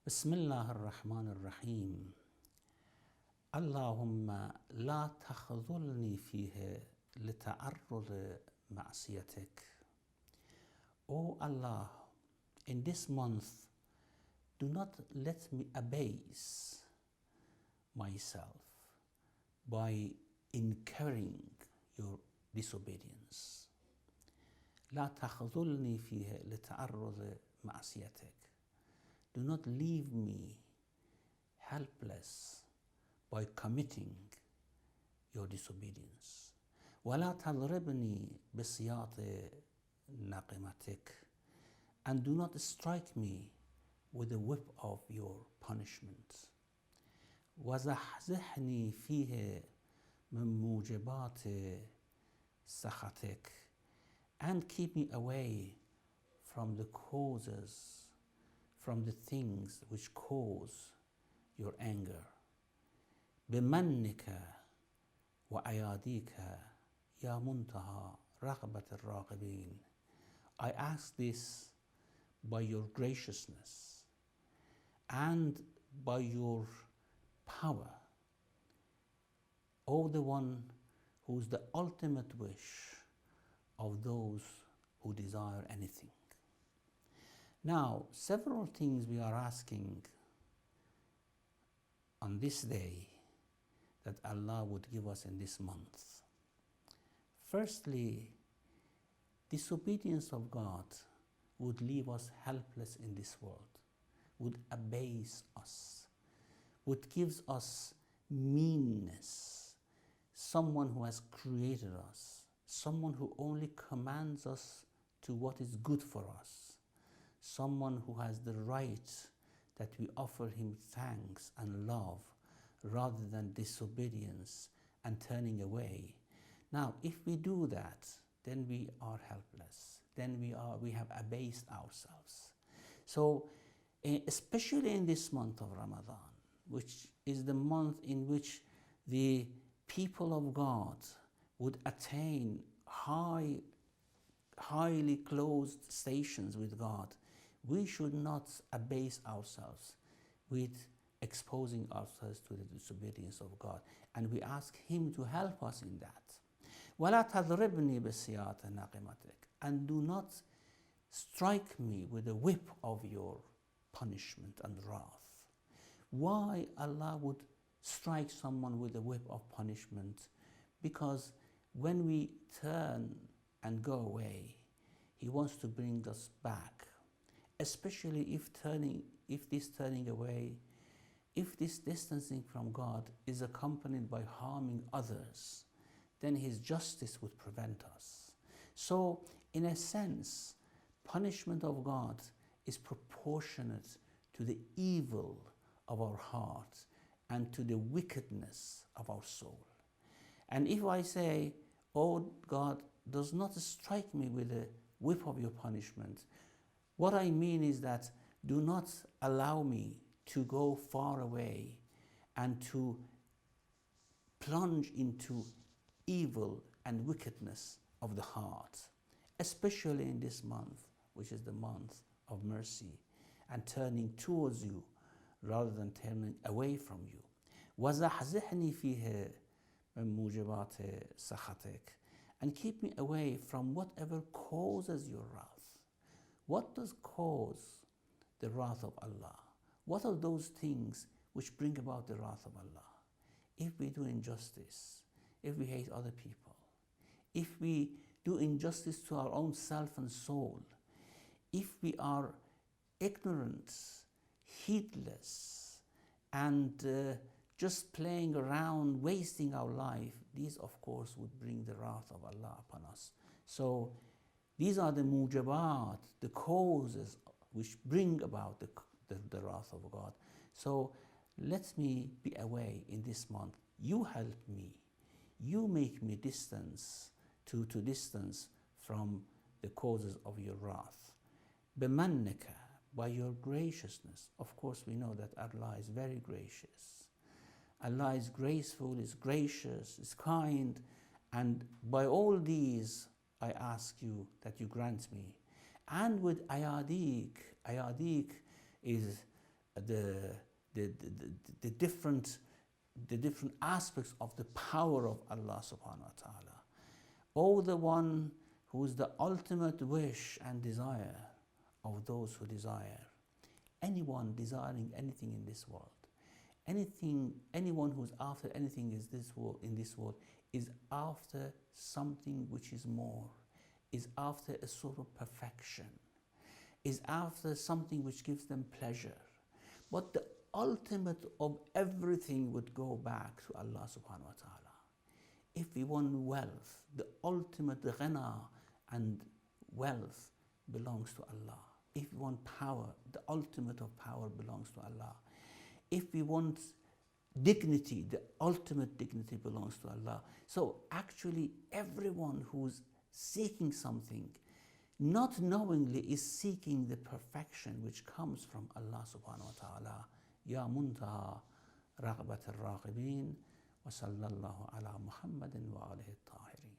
بسم الله الرحمن الرحيم. اللهم لا تخذلني فيه لتعرض معصيتك. O Allah, in this month, do not let me abase myself by incurring your disobedience. لا تخذلني فيه لتعرض معصيتك. Do not leave me helpless by committing your disobedience. ولا تضربني بسياط نقمتك. And do not strike me with the whip of your punishment. وزحزحني فيه من موجبات سخطك. And keep me away from the causes, from the things which cause your anger. بمنك وأياديك يا منتهى رغبة الراغبين. I ask this by your graciousness and by your power, O the one who is the ultimate wish of those who desire anything. Now, several things we are asking on this day that Allah would give us in this month. Firstly, disobedience of God would leave us helpless in this world, would abase us, would give us meanness, someone who has created us, someone who only commands us to what is good for us, someone who has the right that we offer him thanks and love rather than disobedience and turning away. Now, if we do that, then we are helpless. Then we have abased ourselves. So, especially in this month of Ramadan, which is the month in which the people of God would attain highly closed stations with God, we should not abase ourselves with exposing ourselves to the disobedience of God. And we ask Him to help us in that. وَلَا تَضْرِبْنِي بِسِيَاطِ نَقِمَتِكَ. And do not strike me with the whip of your punishment and wrath. Why Allah would strike someone with the whip of punishment? Because when we turn and go away, He wants to bring us back. Especially if this turning away, if this distancing from God is accompanied by harming others, then His justice would prevent us. So, in a sense, punishment of God is proportionate to the evil of our heart and to the wickedness of our soul. And if I say, oh God, does not strike me with the whip of your punishment, what I mean is that do not allow me to go far away and to plunge into evil and wickedness of the heart, especially in this month, which is the month of mercy and turning towards you rather than turning away from you. وَزَحْزِحْنِي فِيهِ مِن مُوجِبَاتِ سَخَطِكَ. And keep me away from whatever causes your wrath. What does cause the wrath of Allah? What are those things which bring about the wrath of Allah? If we do injustice, if we hate other people, if we do injustice to our own self and soul, if we are ignorant, heedless, and just playing around, wasting our life, these of course would bring the wrath of Allah upon us. So these are the mujabat, the causes which bring about the wrath of God. So let me be away in this month. You help me. You make me distance to distance from the causes of your wrath. بِمَنِّكَ. By your graciousness. Of course, we know that Allah is very gracious. Allah is graceful, is gracious, is kind. And by all these, I ask you that you grant me. And with ayadik is the, the, the, the different aspects of the power of Allah subhanahu wa ta'ala. O the one who is the ultimate wish and desire of those who desire. Anyone desiring anything in this world, anyone who's after anything in this world is after something which is more, is after a sort of perfection, is after something which gives them pleasure. But the ultimate of everything would go back to Allah subhanahu wa ta'ala. If we want wealth, the ultimate ghina and wealth belongs to Allah. If we want power, the ultimate of power belongs to Allah. If we want dignity, the ultimate dignity belongs to Allah. So actually everyone who's seeking something, not knowingly, is seeking the perfection which comes from Allah subhanahu wa ta'ala. Ya muntaha ragbat al-raghibin wa sallallahu ala Muhammadin wa alihi al-tahirin.